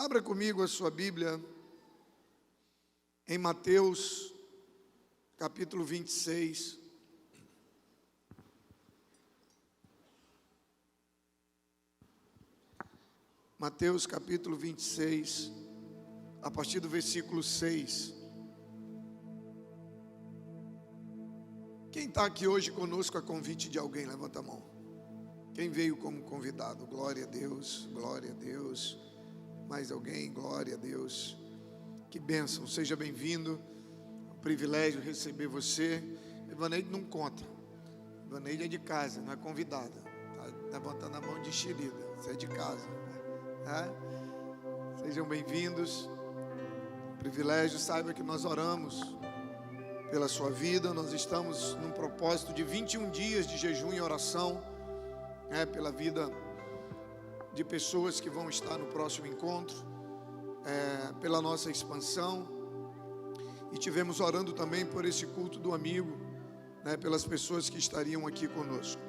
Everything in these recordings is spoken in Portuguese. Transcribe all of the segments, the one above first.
Abra comigo a sua Bíblia em Mateus, capítulo 26. Mateus, capítulo 26, a partir do versículo 6. Quem está aqui hoje conosco a convite de alguém? Levanta a mão. Quem veio como convidado? Glória a Deus, glória a Deus. Mais alguém? Glória a Deus. Que bênção, seja bem-vindo. É um privilégio receber você. Evaneide não conta. Evaneide é de casa, não é convidada. Está levantando a mão de enxerida. Você é de casa. Sejam bem-vindos. Privilégio, saiba que nós oramos pela sua vida. Nós estamos num propósito de 21 dias de jejum e oração, pela vida de pessoas que vão estar no próximo encontro, pela nossa expansão. E tivemos orando também por esse culto do amigo, pelas pessoas que estariam aqui conosco.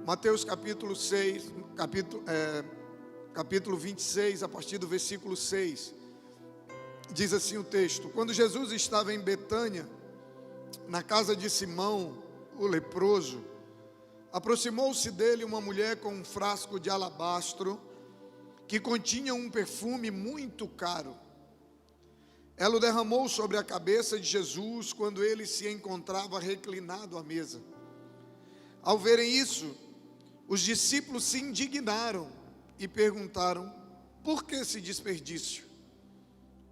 Mateus capítulo 6, capítulo 26, a partir do versículo 6, diz assim o texto: Quando Jesus estava em Betânia, na casa de Simão, o leproso, aproximou-se dele uma mulher com um frasco de alabastro que continha um perfume muito caro. Ela o derramou sobre a cabeça de Jesus quando ele se encontrava reclinado à mesa. Ao verem isso, os discípulos se indignaram e perguntaram: por que esse desperdício?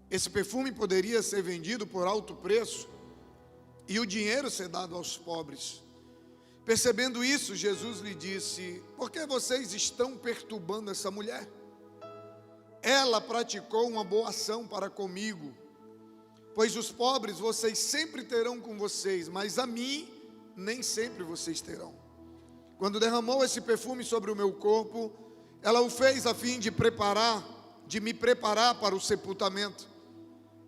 Esse perfume poderia ser vendido por alto preço e o dinheiro ser dado aos pobres. Percebendo isso, Jesus lhe disse: por que vocês estão perturbando essa mulher? Ela praticou uma boa ação para comigo, pois os pobres vocês sempre terão com vocês, mas a mim nem sempre vocês terão. Quando derramou esse perfume sobre o meu corpo, ela o fez a fim de me preparar para o sepultamento.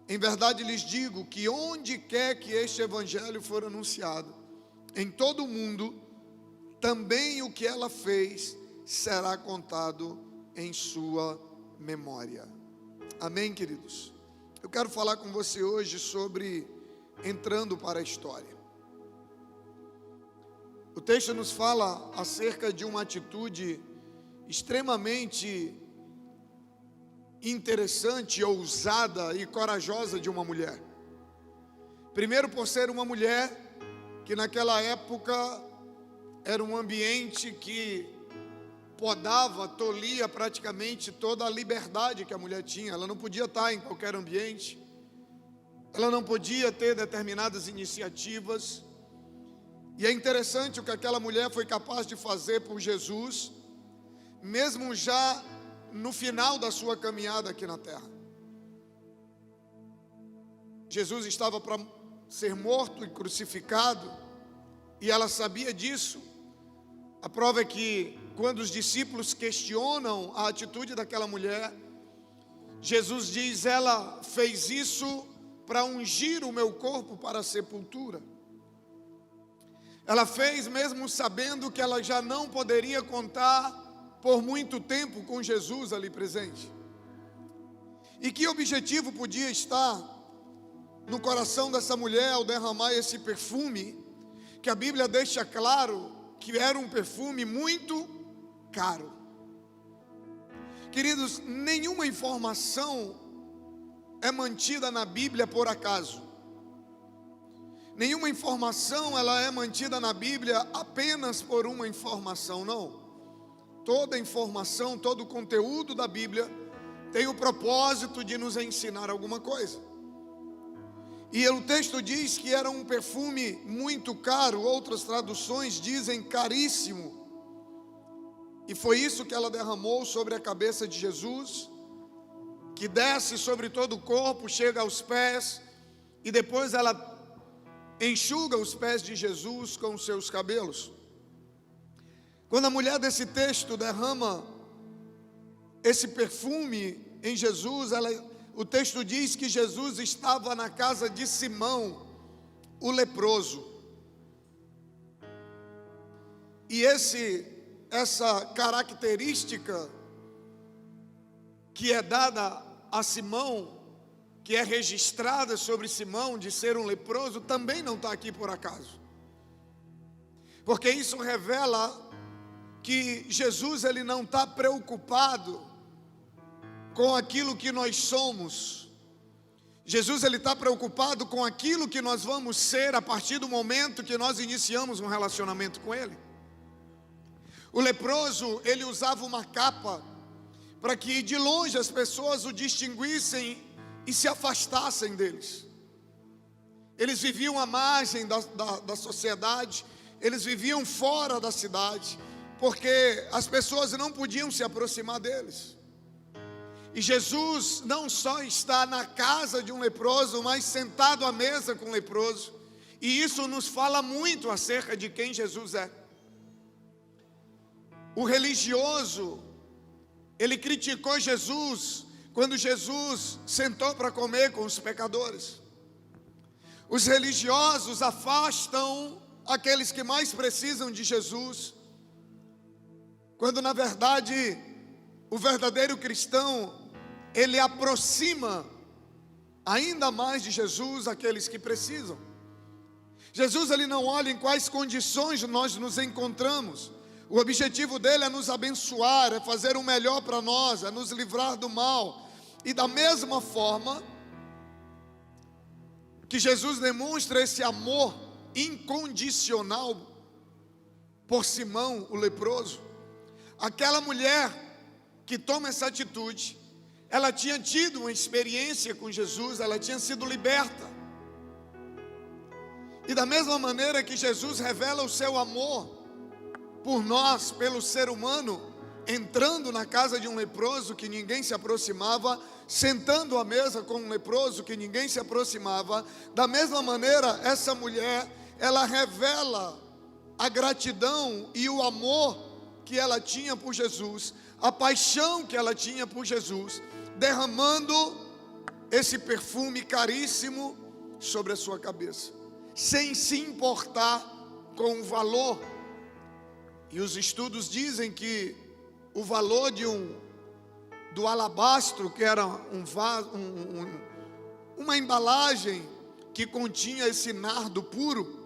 Em verdade lhes digo que onde quer que este evangelho for anunciado, em todo o mundo, também o que ela fez será contado em sua memória. Amém, queridos? Eu quero falar com você hoje sobre entrando para a história. O texto nos fala acerca de uma atitude extremamente interessante, ousada e corajosa de uma mulher. Primeiro, por ser uma mulher que naquela época era um ambiente que podava, tolia praticamente toda a liberdade que a mulher tinha. Ela não podia estar em qualquer ambiente, ela não podia ter determinadas iniciativas. E é interessante o que aquela mulher foi capaz de fazer por Jesus, mesmo já no final da sua caminhada aqui na terra. Jesus estava para ser morto e crucificado, e ela sabia disso. A prova é que quando os discípulos questionam a atitude daquela mulher, Jesus diz: ela fez isso para ungir o meu corpo para a sepultura. Ela fez mesmo sabendo que ela já não poderia contar por muito tempo com Jesus ali presente. E que objetivo podia estar no coração dessa mulher ao derramar esse perfume, que a Bíblia deixa claro que era um perfume muito caro. Queridos, nenhuma informação é mantida na Bíblia por acaso. Nenhuma informação ela é mantida na Bíblia apenas por uma informação, não. Toda informação, todo o conteúdo da Bíblia tem o propósito de nos ensinar alguma coisa. E o texto diz que era um perfume muito caro, outras traduções dizem caríssimo. E foi isso que ela derramou sobre a cabeça de Jesus, que desce sobre todo o corpo, chega aos pés, e depois ela enxuga os pés de Jesus com os seus cabelos. Quando a mulher desse texto derrama esse perfume em Jesus, o texto diz que Jesus estava na casa de Simão, o leproso. E essa característica que é dada a Simão, que é registrada sobre Simão de ser um leproso, também não está aqui por acaso. Porque isso revela que Jesus ele não está preocupado com aquilo que nós somos. Jesus ele está preocupado com aquilo que nós vamos ser a partir do momento que nós iniciamos um relacionamento com Ele. O leproso, ele usava uma capa para que de longe as pessoas o distinguissem e se afastassem deles. Eles viviam à margem da sociedade, eles viviam fora da cidade, porque as pessoas não podiam se aproximar deles. E Jesus não só está na casa de um leproso, mas sentado à mesa com um leproso. E isso nos fala muito acerca de quem Jesus é. O religioso, ele criticou Jesus quando Jesus sentou para comer com os pecadores. Os religiosos afastam aqueles que mais precisam de Jesus, quando na verdade o verdadeiro cristão, ele aproxima ainda mais de Jesus aqueles que precisam. Jesus ele não olha em quais condições nós nos encontramos. O objetivo dele é nos abençoar, é fazer o melhor para nós, é nos livrar do mal. E da mesma forma que Jesus demonstra esse amor incondicional por Simão, o leproso, aquela mulher que toma essa atitude, ela tinha tido uma experiência com Jesus, ela tinha sido liberta. E da mesma maneira que Jesus revela o seu amor por nós, pelo ser humano, entrando na casa de um leproso que ninguém se aproximava, sentando à mesa com um leproso que ninguém se aproximava, da mesma maneira essa mulher, ela revela a gratidão e o amor que ela tinha por Jesus, a paixão que ela tinha por Jesus, derramando esse perfume caríssimo sobre a sua cabeça, sem se importar com o valor. E os estudos dizem que o valor do alabastro, que era um vaso, uma embalagem que continha esse nardo puro,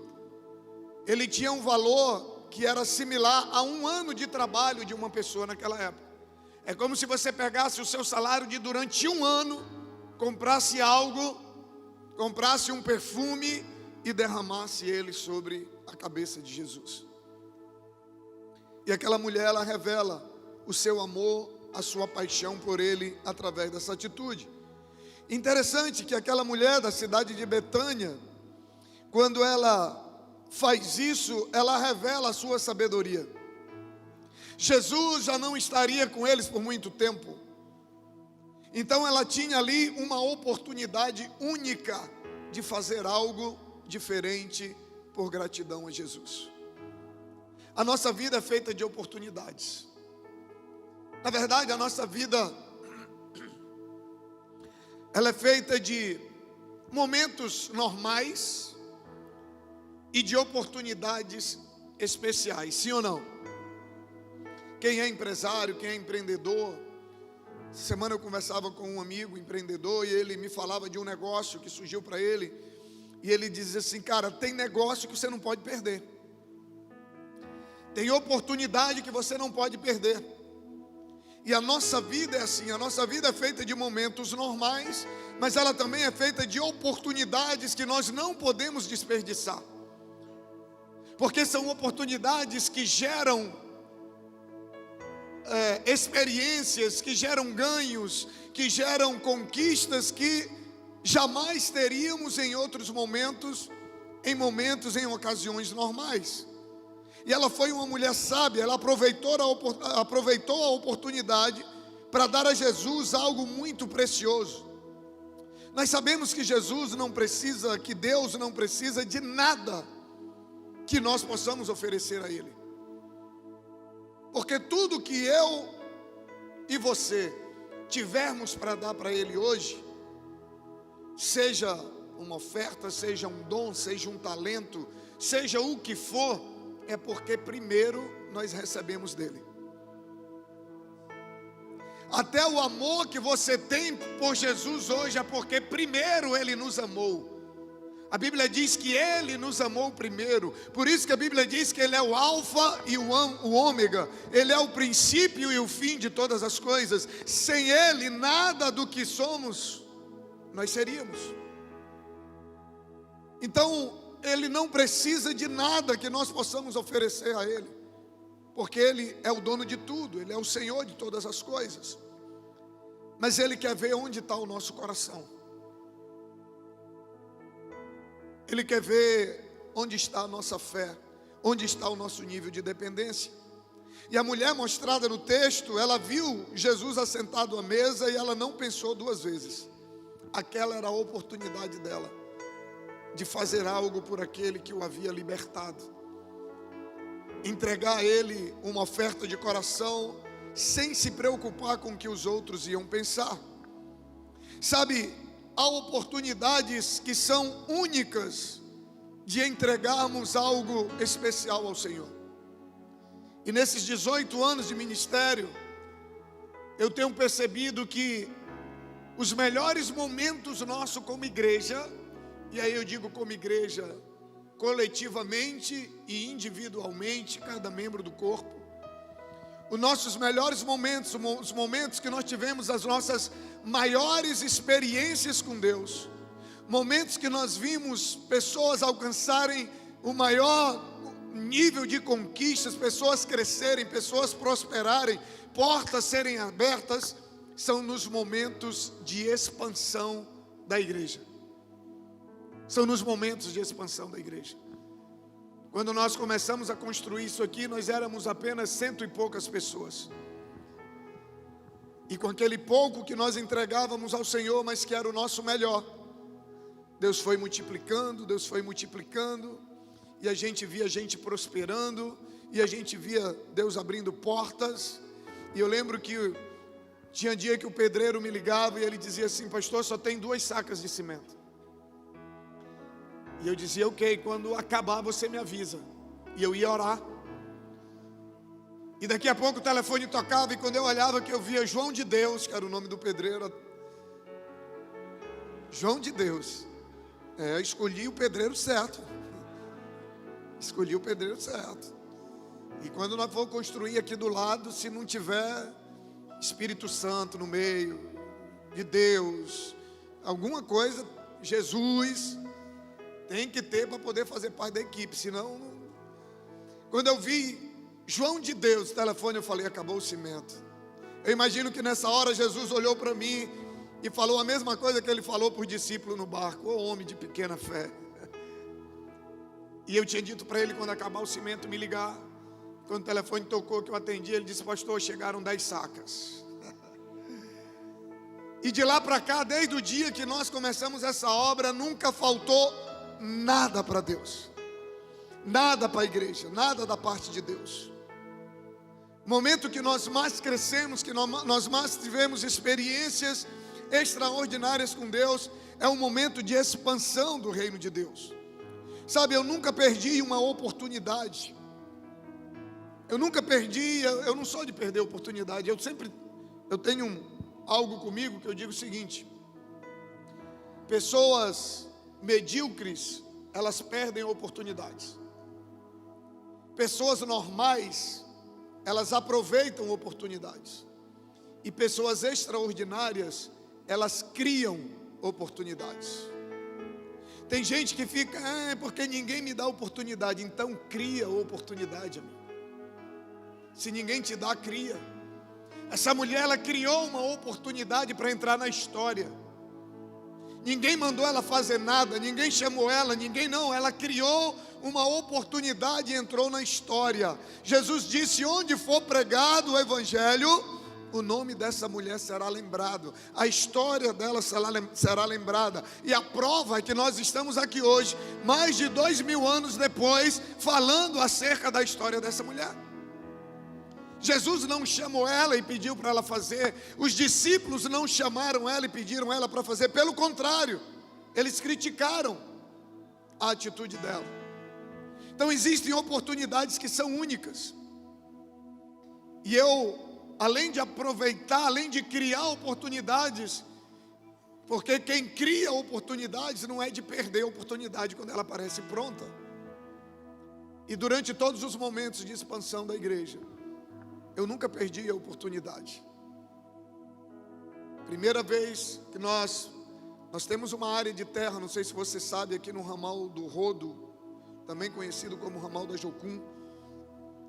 ele tinha um valor que era similar a 1 ano de trabalho de uma pessoa naquela época. É como se você pegasse o seu salário de durante 1 ano, comprasse algo, comprasse um perfume e derramasse ele sobre a cabeça de Jesus. E aquela mulher, ela revela o seu amor, a sua paixão por ele através dessa atitude. Interessante que aquela mulher da cidade de Betânia, quando ela faz isso, ela revela a sua sabedoria. Jesus já não estaria com eles por muito tempo. Então ela tinha ali uma oportunidade única de fazer algo diferente por gratidão a Jesus. A nossa vida é feita de oportunidades. Na verdade, a nossa vida ela é feita de momentos normais e de oportunidades especiais, sim ou não? Quem é empresário, quem é empreendedor, essa semana eu conversava com um amigo empreendedor e ele me falava de um negócio que surgiu para ele, e ele dizia assim: cara, tem negócio que você não pode perder, tem oportunidade que você não pode perder. E a nossa vida é assim, a nossa vida é feita de momentos normais, mas ela também é feita de oportunidades que nós não podemos desperdiçar, porque são oportunidades que geram experiências, que geram ganhos, que geram conquistas que jamais teríamos em outros momentos, em ocasiões normais. E ela foi uma mulher sábia, ela aproveitou a oportunidade para dar a Jesus algo muito precioso. Nós sabemos que Jesus não precisa, que Deus não precisa de nada que nós possamos oferecer a Ele. Porque tudo que eu e você tivermos para dar para Ele hoje, seja uma oferta, seja um dom, seja um talento, seja o que for, é porque primeiro nós recebemos dele. até o amor que você tem por Jesus hoje é porque primeiro Ele nos amou. A Bíblia diz que Ele nos amou primeiro. Por isso que a Bíblia diz que Ele é o alfa e o ômega. Ele é o princípio e o fim de todas as coisas. Sem Ele, nada do que somos, nós seríamos. Então, Ele não precisa de nada que nós possamos oferecer a Ele, porque Ele é o dono de tudo, Ele é o Senhor de todas as coisas. Mas Ele quer ver onde está o nosso coração. Ele quer ver onde está a nossa fé, onde está o nosso nível de dependência. E a mulher mostrada no texto, ela viu Jesus assentado à mesa e ela não pensou duas vezes. Aquela era a oportunidade dela de fazer algo por aquele que o havia libertado. Entregar a Ele uma oferta de coração, sem se preocupar com o que os outros iam pensar. Sabe, há oportunidades que são únicas de entregarmos algo especial ao Senhor. E nesses 18 anos de ministério, eu tenho percebido que os melhores momentos nossos como igreja, e aí eu digo como igreja, coletivamente e individualmente, cada membro do corpo, os nossos melhores momentos, os momentos que nós tivemos as nossas maiores experiências com Deus, momentos que nós vimos pessoas alcançarem o maior nível de conquistas, pessoas crescerem, pessoas prosperarem, portas serem abertas, são nos momentos de expansão da igreja. São nos momentos de expansão da igreja. Quando nós começamos a construir isso aqui, nós éramos apenas 100 e poucas pessoas. E com aquele pouco que nós entregávamos ao Senhor, mas que era o nosso melhor, Deus foi multiplicando, e a gente via gente prosperando, e a gente via Deus abrindo portas. E eu lembro que tinha dia que o pedreiro me ligava e ele dizia assim: pastor, só tem 2 sacas de cimento. E eu dizia: ok, quando acabar você me avisa. E eu ia orar. E daqui a pouco o telefone tocava, e quando eu olhava que eu via João de Deus, que era o nome do pedreiro. João de Deus. Eu escolhi o pedreiro certo. Escolhi o pedreiro certo. E quando nós for construir aqui do lado, se não tiver Espírito Santo no meio, de Deus, alguma coisa, Jesus, tem que ter para poder fazer parte da equipe, senão não. Quando eu vi João de Deus, telefone, eu falei: acabou o cimento. Eu imagino que nessa hora Jesus olhou para mim e falou a mesma coisa que ele falou para os discípulos no barco: ô homem de pequena fé. E eu tinha dito para ele, quando acabar o cimento, me ligar. Quando o telefone tocou, que eu atendi, ele disse: pastor, chegaram 10 sacas. E de lá para cá, desde o dia que nós começamos essa obra, nunca faltou nada para Deus, nada para a igreja, nada da parte de Deus. Momento que nós mais crescemos, que nós mais tivemos experiências extraordinárias com Deus, é um momento de expansão do reino de Deus. Sabe, eu nunca perdi uma oportunidade. Eu nunca perdi, eu não sou de perder oportunidade. Eu tenho algo comigo que eu digo o seguinte: pessoas medíocres, elas perdem oportunidades. Pessoas normais, elas aproveitam oportunidades. E pessoas extraordinárias, elas criam oportunidades. Tem gente que fica: porque ninguém me dá oportunidade. Então cria oportunidade, amigo. Se ninguém te dá, cria. Essa mulher, ela criou uma oportunidade para entrar na história. Ninguém mandou ela fazer nada, ninguém chamou ela, ela criou uma oportunidade e entrou na história. Jesus disse: onde for pregado o evangelho, o nome dessa mulher será lembrado, a história dela será lembrada. E a prova é que nós estamos aqui hoje, mais de 2000 anos depois, falando acerca da história dessa mulher. Jesus não chamou ela e pediu para ela fazer, os discípulos não chamaram ela e pediram ela para fazer, pelo contrário, eles criticaram a atitude dela. Então existem oportunidades que são únicas, e eu além de aproveitar, além de criar oportunidades, porque quem cria oportunidades não é de perder a oportunidade quando ela aparece pronta. E durante todos os momentos de expansão da igreja, eu nunca perdi a oportunidade. Primeira vez que nós temos uma área de terra, não sei se você sabe, aqui no ramal do Rodo, também conhecido como ramal da Jocum.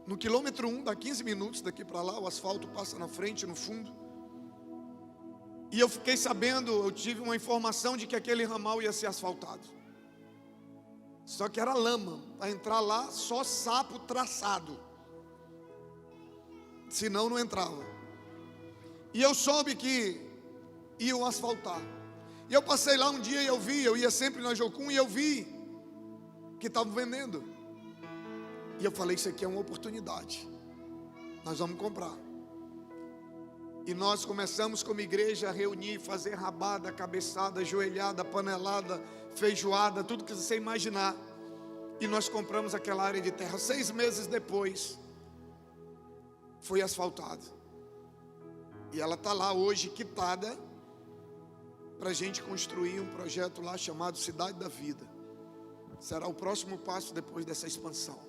No quilômetro 1, dá 15 minutos daqui para lá, o asfalto passa na frente, no fundo. E eu fiquei sabendo, eu tive uma informação de que aquele ramal ia ser asfaltado. Só que era lama, para entrar lá só sapo traçado, senão não entrava. E eu soube que iam asfaltar. E eu passei lá um dia e eu ia sempre na Jocum e eu vi que estavam vendendo. E eu falei, isso aqui é uma oportunidade, nós vamos comprar. E nós começamos como igreja a reunir, fazer rabada, cabeçada, joelhada, panelada, feijoada, tudo que você imaginar. E nós compramos aquela área de terra. 6 meses depois, foi asfaltado. E ela está lá hoje, quitada, para a gente construir um projeto lá chamado Cidade da Vida. Será o próximo passo depois dessa expansão.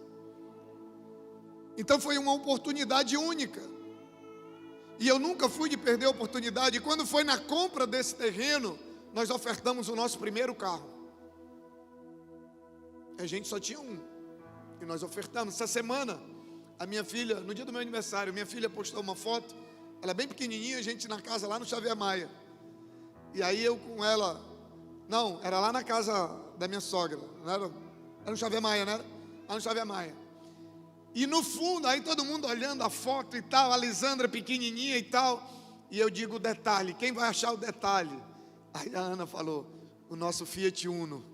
Então foi uma oportunidade única. E eu nunca fui de perder a oportunidade. E quando foi na compra desse terreno, nós ofertamos o nosso primeiro carro. A gente só tinha um. E nós ofertamos. Essa semana, a minha filha, no dia do meu aniversário, minha filha postou uma foto. Ela é bem pequenininha, a gente na casa lá no Xavier Maia. E aí eu com ela... Não, era lá na casa da minha sogra. Não era no Xavier Maia, não era? Lá no Xavier Maia. E no fundo, aí todo mundo olhando a foto e tal, a Lisandra pequenininha e tal. E eu digo o detalhe, quem vai achar o detalhe? Aí a Ana falou, o nosso Fiat Uno.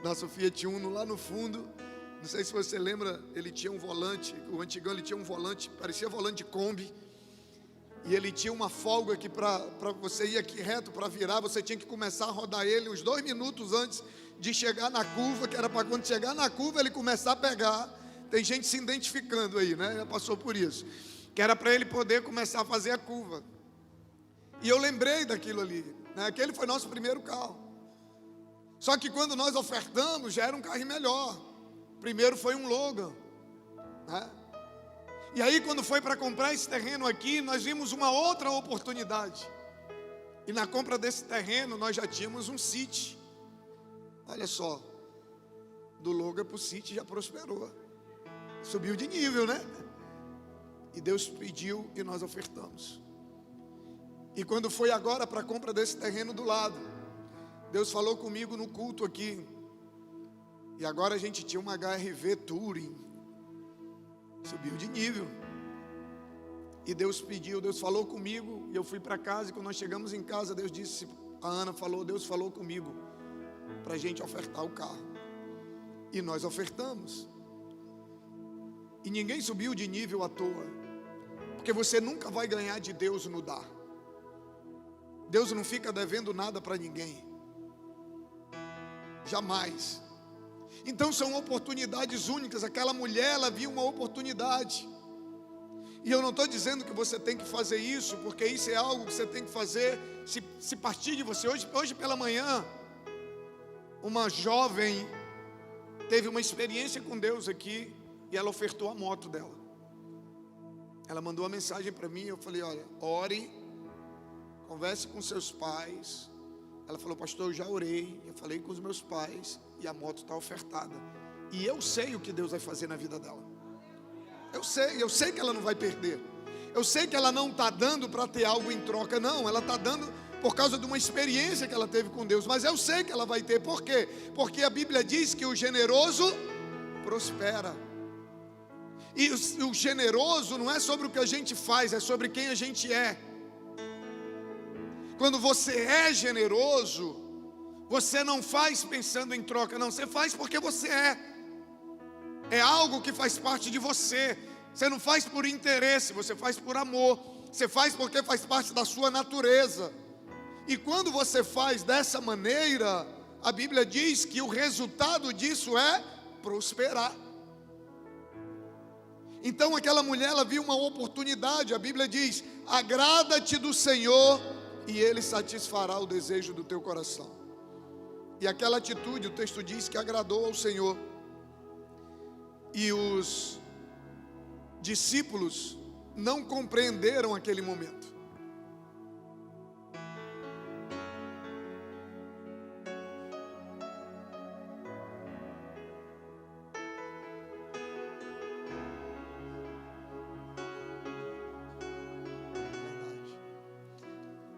Nosso Fiat Uno lá no fundo. Não sei se você lembra, ele tinha um volante, o antigão ele tinha um volante, parecia volante de Kombi. E ele tinha uma folga que para você ir aqui reto, para virar, você tinha que começar a rodar ele uns 2 minutos antes de chegar na curva, que era para quando chegar na curva ele começar a pegar. Tem gente se identificando aí, né? Já passou por isso. Que era para ele poder começar a fazer a curva. E eu lembrei daquilo ali, né? Aquele foi nosso primeiro carro. Só que quando nós ofertamos, já era um carro melhor. Primeiro foi um Logan, né? E aí quando foi para comprar esse terreno aqui, nós vimos uma outra oportunidade. E na compra desse terreno, nós já tínhamos um City. Olha só, do Logan para o City já prosperou. Subiu de nível, né? E Deus pediu e nós ofertamos. E quando foi agora para a compra desse terreno do lado, Deus falou comigo no culto aqui. E agora a gente tinha uma HRV Touring. Subiu de nível. E Deus pediu, Deus falou comigo. E eu fui para casa e quando nós chegamos em casa, Deus disse, a Ana falou, Deus falou comigo para a gente ofertar o carro. E nós ofertamos. E ninguém subiu de nível à toa, porque você nunca vai ganhar de Deus no dar. Deus não fica devendo nada para ninguém, jamais. Então são oportunidades únicas. Aquela mulher, ela viu uma oportunidade. E eu não estou dizendo que você tem que fazer isso, porque isso é algo que você tem que fazer se partir de você. Hoje pela manhã, uma jovem teve uma experiência com Deus aqui. E ela ofertou a moto dela. Ela mandou uma mensagem para mim. Eu falei, olha, ore, converse com seus pais. Ela falou, pastor, eu já orei. Eu falei com os meus pais. E a moto está ofertada. E eu sei o que Deus vai fazer na vida dela. Eu sei que ela não vai perder. Eu sei que ela não está dando para ter algo em troca, não. Ela está dando por causa de uma experiência que ela teve com Deus. Mas eu sei que ela vai ter. Por quê? Porque a Bíblia diz que o generoso prospera. E o generoso não é sobre o que a gente faz, é sobre quem a gente é. Quando você é generoso, você não faz pensando em troca, não. Você faz porque você é. É algo que faz parte de você. Você não faz por interesse, você faz por amor. Você faz porque faz parte da sua natureza. E quando você faz dessa maneira, a Bíblia diz que o resultado disso é prosperar. Então aquela mulher, ela viu uma oportunidade. A Bíblia diz: agrada-te do Senhor e Ele satisfará o desejo do teu coração. E aquela atitude, o texto diz que agradou ao Senhor. E os discípulos não compreenderam aquele momento.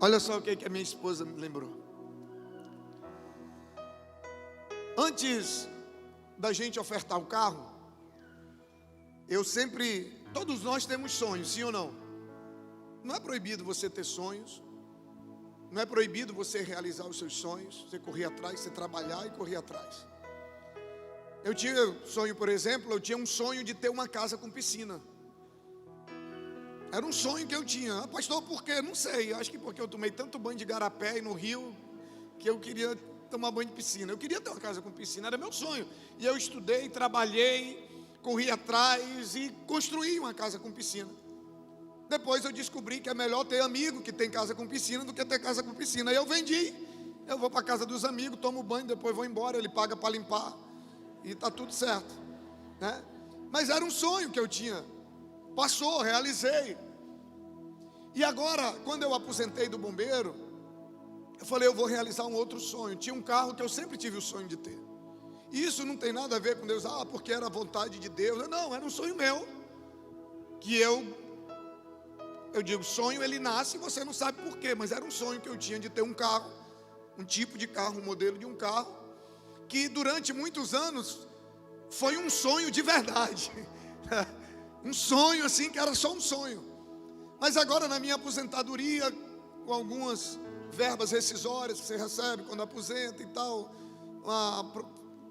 Olha só o que a minha esposa me lembrou. Antes da gente ofertar o carro, todos nós temos sonhos, sim ou não? Não é proibido você ter sonhos, não é proibido você realizar os seus sonhos, você correr atrás, você trabalhar e correr atrás. Eu tinha sonho, por exemplo, eu tinha um sonho de ter uma casa com piscina. Era um sonho que eu tinha. Ah, pastor, por quê? Não sei, acho que porque eu tomei tanto banho de garapé no rio, que eu queria tomar banho de piscina. Eu queria ter uma casa com piscina, era meu sonho. E eu estudei, trabalhei, corri atrás e construí uma casa com piscina. Depois eu descobri que é melhor ter amigo que tem casa com piscina do que ter casa com piscina. Aí eu vendi, eu vou para a casa dos amigos, tomo banho, depois vou embora, ele paga para limpar e está tudo certo, né? Mas era um sonho que eu tinha. Passou, realizei. E agora, quando eu aposentei do bombeiro, eu falei, eu vou realizar um outro sonho. Tinha um carro que eu sempre tive o sonho de ter. E isso não tem nada a ver com Deus, porque era a vontade de Deus. Não, era um sonho meu. Que eu digo, sonho ele nasce e você não sabe por quê, mas era um sonho que eu tinha de ter um carro, um tipo de carro, um modelo de um carro, que durante muitos anos foi um sonho de verdade. Um sonho assim, que era só um sonho. Mas agora na minha aposentadoria, com algumas verbas rescisórias que você recebe quando aposenta e tal,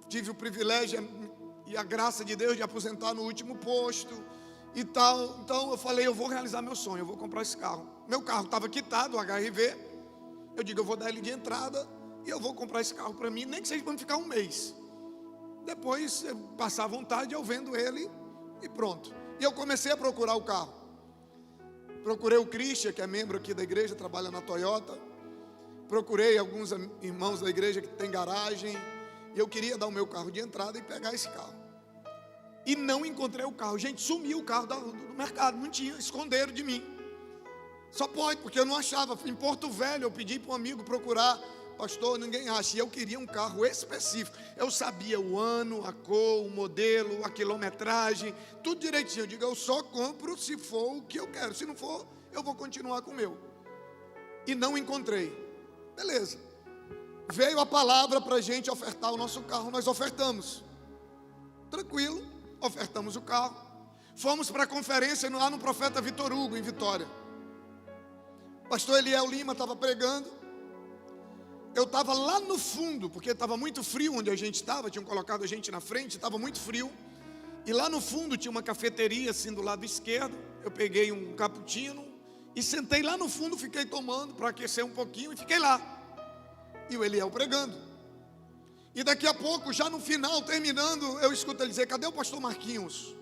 tive o privilégio e a graça de Deus de aposentar no último posto e tal. Então eu falei, eu vou realizar meu sonho, eu vou comprar esse carro. Meu carro estava quitado, o HRV. Eu digo, eu vou dar ele de entrada e eu vou comprar esse carro para mim, nem que seja para ficar um mês. Depois, eu passar à vontade, eu vendo ele e pronto. E eu comecei a procurar o carro. Procurei o Christian, que é membro aqui da igreja, trabalha na Toyota. Procurei alguns irmãos da igreja que tem garagem. E eu queria dar o meu carro de entrada e pegar esse carro. E não encontrei o carro. Gente, sumiu o carro do mercado, não tinha, esconderam de mim. Só pode, porque eu não achava. Em Porto Velho, eu pedi para um amigo procurar. Pastor, ninguém acha. E eu queria um carro específico. Eu sabia o ano, a cor, o modelo, a quilometragem, tudo direitinho. Eu digo, eu só compro se for o que eu quero. Se não for, eu vou continuar com o meu. E não encontrei. Beleza. Veio a palavra para a gente ofertar o nosso carro. Nós ofertamos. Tranquilo, ofertamos o carro. Fomos para a conferência lá no Profeta Vitor Hugo, em Vitória. Pastor Eliel Lima estava pregando. Eu estava lá no fundo, porque estava muito frio onde a gente estava, tinham colocado a gente na frente, estava muito frio. E lá no fundo tinha uma cafeteria assim do lado esquerdo. Eu peguei um cappuccino e sentei lá no fundo, fiquei tomando para aquecer um pouquinho e fiquei lá. E o Eliel pregando. E daqui a pouco, já no final, terminando, eu escuto ele dizer, cadê o pastor Marquinhos?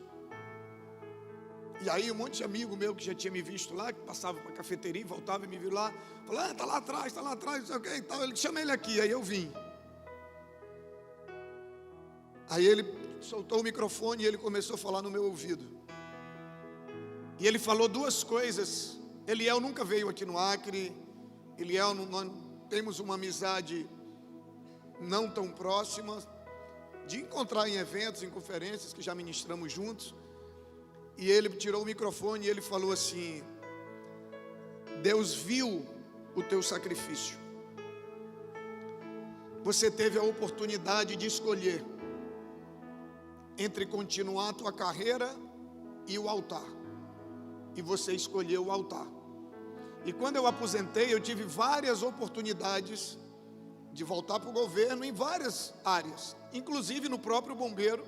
E aí um monte de amigo meu que já tinha me visto lá, que passava para a cafeteria, voltava e me viu lá, falou, está lá atrás, não sei o que e tal. Ele chama ele aqui, aí eu vim. Aí ele soltou o microfone e ele começou a falar no meu ouvido. E ele falou duas coisas. Eliel nunca veio aqui no Acre. Eliel, nós temos uma amizade não tão próxima, de encontrar em eventos, em conferências que já ministramos juntos. E ele tirou o microfone e ele falou assim, Deus viu o teu sacrifício. Você teve a oportunidade de escolher entre continuar a tua carreira e o altar. E você escolheu o altar. E quando eu aposentei, eu tive várias oportunidades de voltar para o governo em várias áreas, inclusive no próprio bombeiro,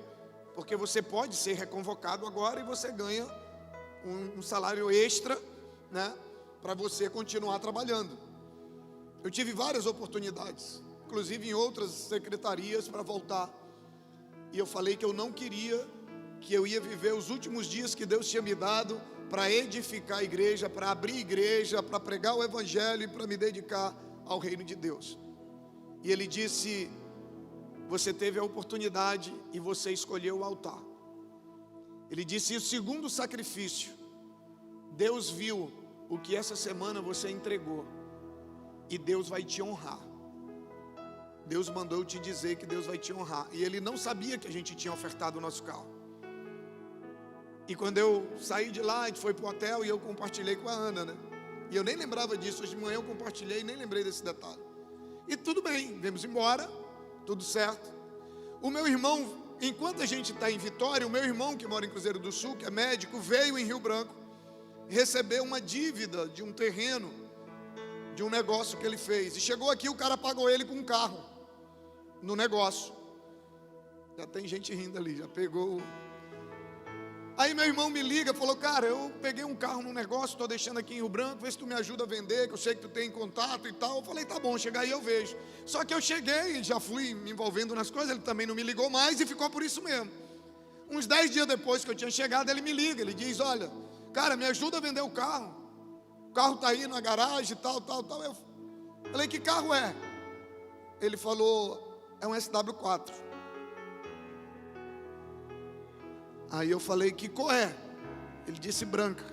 porque você pode ser reconvocado agora e você ganha um salário extra, né, para você continuar trabalhando. Eu tive várias oportunidades, inclusive em outras secretarias para voltar. E eu falei que eu não queria que eu ia viver os últimos dias que Deus tinha me dado para edificar a igreja, para abrir igreja, para pregar o evangelho e para me dedicar ao reino de Deus. E ele disse: você teve a oportunidade e você escolheu o altar. Ele disse: e o segundo sacrifício, Deus viu o que essa semana você entregou, e Deus vai te honrar. Deus mandou eu te dizer que Deus vai te honrar. E ele não sabia que a gente tinha ofertado o nosso carro. E quando eu saí de lá, a gente foi para o hotel e eu compartilhei com a Ana, né? E eu nem lembrava disso. Hoje de manhã eu compartilhei e nem lembrei desse detalhe. E tudo bem, viemos embora, tudo certo. O meu irmão, enquanto a gente está em Vitória, o meu irmão que mora em Cruzeiro do Sul, que é médico, veio em Rio Branco receber uma dívida de um terreno, de um negócio que ele fez. E chegou aqui, o cara pagou ele com um carro no negócio. Já tem gente rindo ali, já pegou. Aí meu irmão me liga, falou: cara, eu peguei um carro num negócio, estou deixando aqui em Rio Branco, vê se tu me ajuda a vender, que eu sei que tu tem contato e tal. Eu falei: tá bom, chega aí eu vejo. Só que eu cheguei, já fui me envolvendo nas coisas, ele também não me ligou mais e ficou por isso mesmo. Uns 10 dias depois que eu tinha chegado, ele me liga, ele diz: olha, cara, me ajuda a vender o carro está aí na garagem, tal. Eu falei: que carro é? Ele falou: é um SW4. Aí eu falei: que cor é? Ele disse: branca.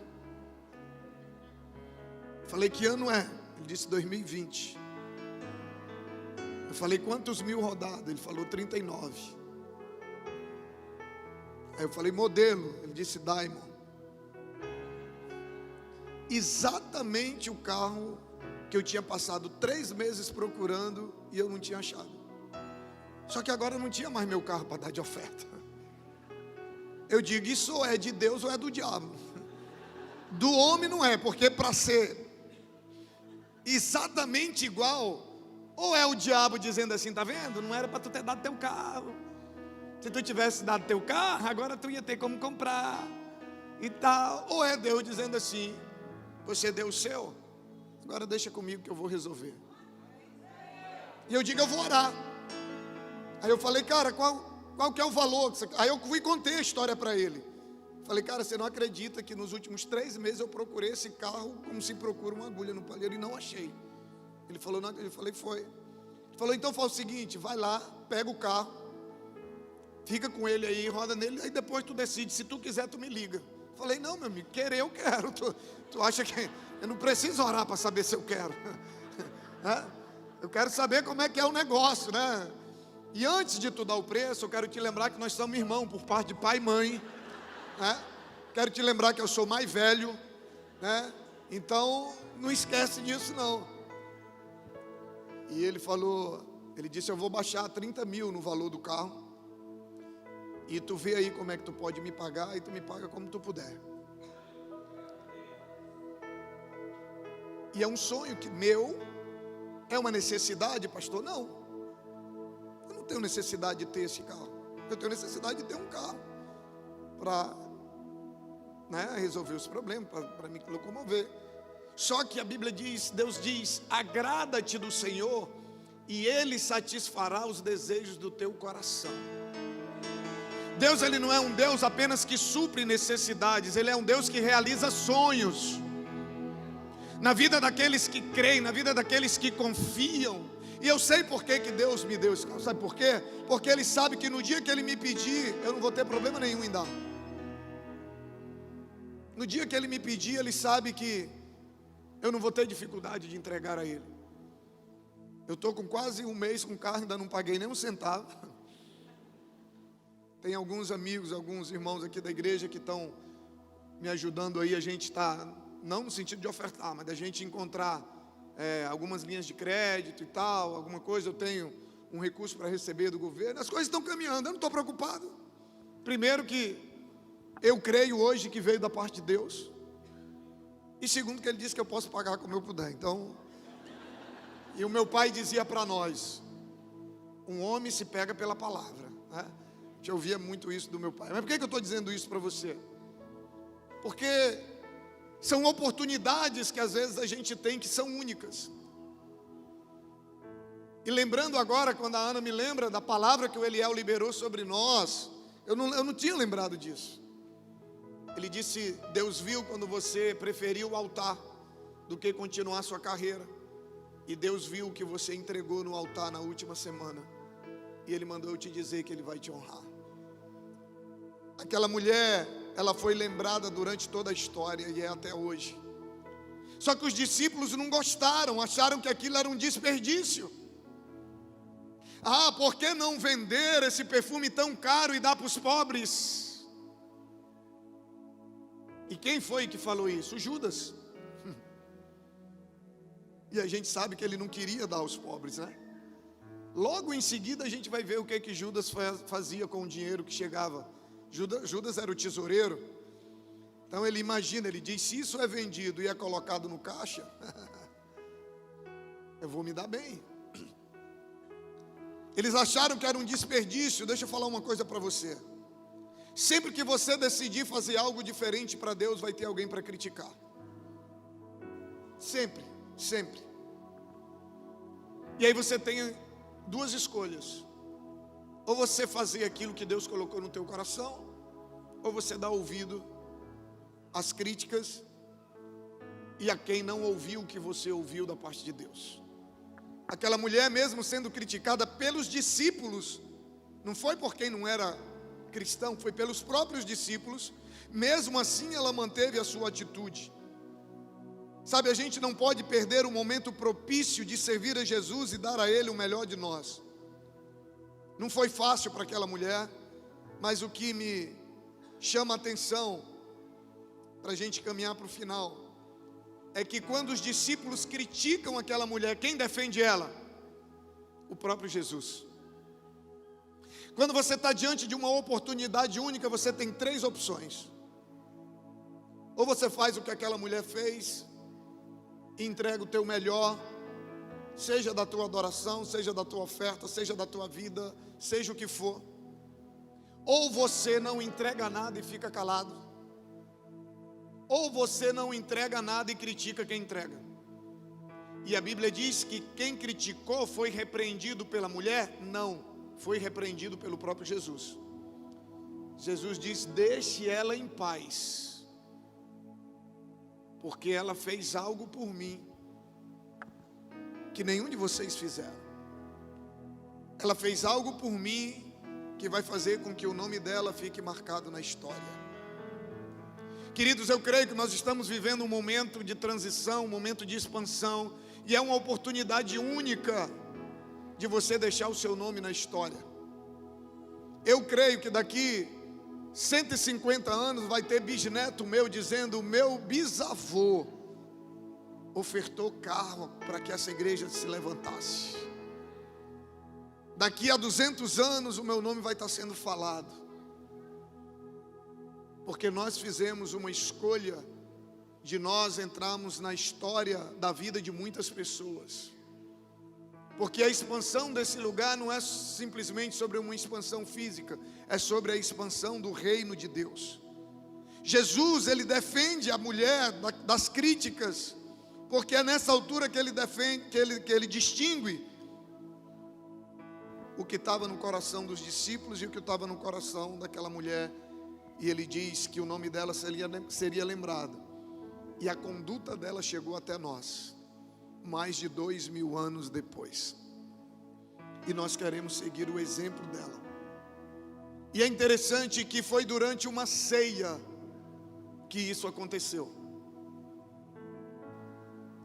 Eu falei: que ano é? Ele disse: 2020. Eu falei: quantos mil rodados? Ele falou: 39. Aí eu falei: modelo? Ele disse: Diamond. Exatamente o carro que eu tinha passado 3 meses procurando e eu não tinha achado. Só que agora não tinha mais meu carro para dar de oferta. Eu digo: isso é de Deus ou é do diabo? Do homem não é, porque para ser exatamente igual, ou é o diabo dizendo assim: tá vendo? Não era para tu ter dado teu carro. Se tu tivesse dado teu carro, agora tu ia ter como comprar e tal. Ou é Deus dizendo assim: você deu o seu, agora deixa comigo que eu vou resolver. E eu digo: eu vou orar. Aí eu falei: cara, qual que é o valor? Aí eu fui e contei a história para ele. Falei: cara, você não acredita que nos últimos 3 meses eu procurei esse carro como se procura uma agulha no palheiro e não achei. Ele falou: não acredito. Eu falei: foi. Ele falou: então faz o seguinte, vai lá, pega o carro, fica com ele aí, roda nele, aí depois tu decide, se tu quiser tu me liga. Eu falei: não, meu amigo, querer eu quero. Tu acha que eu não preciso orar para saber se eu quero? Eu quero saber como é que é o negócio, né? E antes de tu dar o preço, eu quero te lembrar que nós somos irmãos por parte de pai e mãe, né? Quero te lembrar que eu sou mais velho, né? Então não esquece disso não. E ele falou, ele disse: eu vou baixar 30 mil no valor do carro, e tu vê aí como é que tu pode me pagar, e tu me paga como tu puder. E é um sonho que meu, é uma necessidade, pastor? Não, eu não tenho necessidade de ter esse carro. Eu tenho necessidade de ter um carro para, né, resolver os problemas, para me locomover. Só que a Bíblia diz, Deus diz: agrada-te do Senhor e Ele satisfará os desejos do teu coração. Deus, Ele não é um Deus apenas que supre necessidades, Ele é um Deus que realiza sonhos na vida daqueles que creem, na vida daqueles que confiam. E eu sei por que Deus me deu esse carro. Sabe por quê? Porque Ele sabe que no dia que Ele me pedir, eu não vou ter problema nenhum em dar. No dia que Ele me pedir, Ele sabe que eu não vou ter dificuldade de entregar a Ele. Eu estou com quase um mês com o carro, ainda não paguei nem um centavo. Tem alguns amigos, alguns irmãos aqui da igreja que estão me ajudando aí. A gente está, não no sentido de ofertar, mas da gente encontrar algumas linhas de crédito e tal, alguma coisa. Eu tenho um recurso para receber do governo. As coisas estão caminhando, eu não estou preocupado. Primeiro que eu creio hoje que veio da parte de Deus. E segundo que Ele disse que eu posso pagar como eu puder. Então, e o meu pai dizia para nós: um homem se pega pela palavra, né? A gente ouvia muito isso do meu pai. Mas por que eu estou dizendo isso para você? Porque são oportunidades que às vezes a gente tem que são únicas. E lembrando agora, quando a Ana me lembra da palavra que o Eliel liberou sobre nós, Eu não tinha lembrado disso. Ele disse: Deus viu quando você preferiu o altar do que continuar sua carreira. E Deus viu o que você entregou no altar na última semana. E Ele mandou eu te dizer que Ele vai te honrar. Aquela mulher, ela foi lembrada durante toda a história e é até hoje. Só que os discípulos não gostaram, acharam que aquilo era um desperdício. Ah, por que não vender esse perfume tão caro e dar para os pobres? E quem foi que falou isso? Judas. E a gente sabe que ele não queria dar aos pobres, né? Logo em seguida a gente vai ver o que Judas fazia com o dinheiro que chegava. Judas era o tesoureiro. Então ele imagina, ele diz: se isso é vendido e é colocado no caixa, eu vou me dar bem. Eles acharam que era um desperdício. Deixa eu falar uma coisa para você. Sempre que você decidir fazer algo diferente para Deus, vai ter alguém para criticar. Sempre, sempre. E aí você tem duas escolhas: ou você fazer aquilo que Deus colocou no teu coração, ou você dá ouvido às críticas e a quem não ouviu o que você ouviu da parte de Deus. Aquela mulher, mesmo sendo criticada pelos discípulos, não foi por quem não era cristão, foi pelos próprios discípulos. Mesmo assim ela manteve a sua atitude. Sabe, a gente não pode perder o momento propício de servir a Jesus e dar a Ele o melhor de nós. Não foi fácil para aquela mulher, mas o que me chama a atenção, para a gente caminhar para o final, é que quando os discípulos criticam aquela mulher, quem defende ela? O próprio Jesus. Quando você está diante de uma oportunidade única, você tem três opções: ou você faz o que aquela mulher fez e entrega o teu melhor, seja da tua adoração, seja da tua oferta, seja da tua vida, seja o que for. Ou você não entrega nada e fica calado, ou você não entrega nada e critica quem entrega. E a Bíblia diz que quem criticou foi repreendido pela mulher? Não, foi repreendido pelo próprio Jesus. Jesus diz: deixe ela em paz, porque ela fez algo por mim que nenhum de vocês fizeram. Ela fez algo por mim que vai fazer com que o nome dela fique marcado na história. Queridos, eu creio que nós estamos vivendo um momento de transição, um momento de expansão, e é uma oportunidade única de você deixar o seu nome na história. Eu creio que daqui 150 anos vai ter bisneto meu dizendo: o meu bisavô ofertou carro para que essa igreja se levantasse. Daqui a 200 anos o meu nome vai estar sendo falado, porque nós fizemos uma escolha de nós entrarmos na história da vida de muitas pessoas. Porque a expansão desse lugar não é simplesmente sobre uma expansão física, é sobre a expansão do reino de Deus. Jesus, ele defende a mulher das críticas, porque é nessa altura que ele defende, que ele distingue o que estava no coração dos discípulos e o que estava no coração daquela mulher. E ele diz que o nome dela seria lembrado, e a conduta dela chegou até nós mais de 2000 anos depois, e nós queremos seguir o exemplo dela. E é interessante que foi durante uma ceia que isso aconteceu.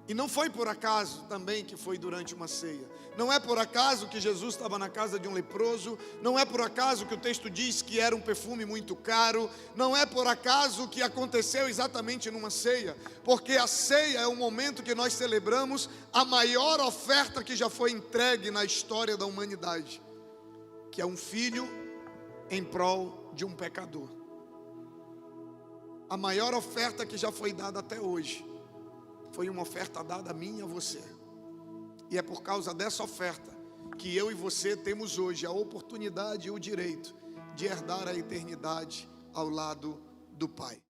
E não foi por acaso também que foi durante uma ceia. Não é por acaso que Jesus estava na casa de um leproso. Não é por acaso que o texto diz que era um perfume muito caro. Não é por acaso que aconteceu exatamente numa ceia. Porque a ceia é o momento que nós celebramos a maior oferta que já foi entregue na história da humanidade, que é um filho em prol de um pecador. A maior oferta que já foi dada até hoje foi uma oferta dada a mim e a você. E é por causa dessa oferta que eu e você temos hoje a oportunidade e o direito de herdar a eternidade ao lado do Pai.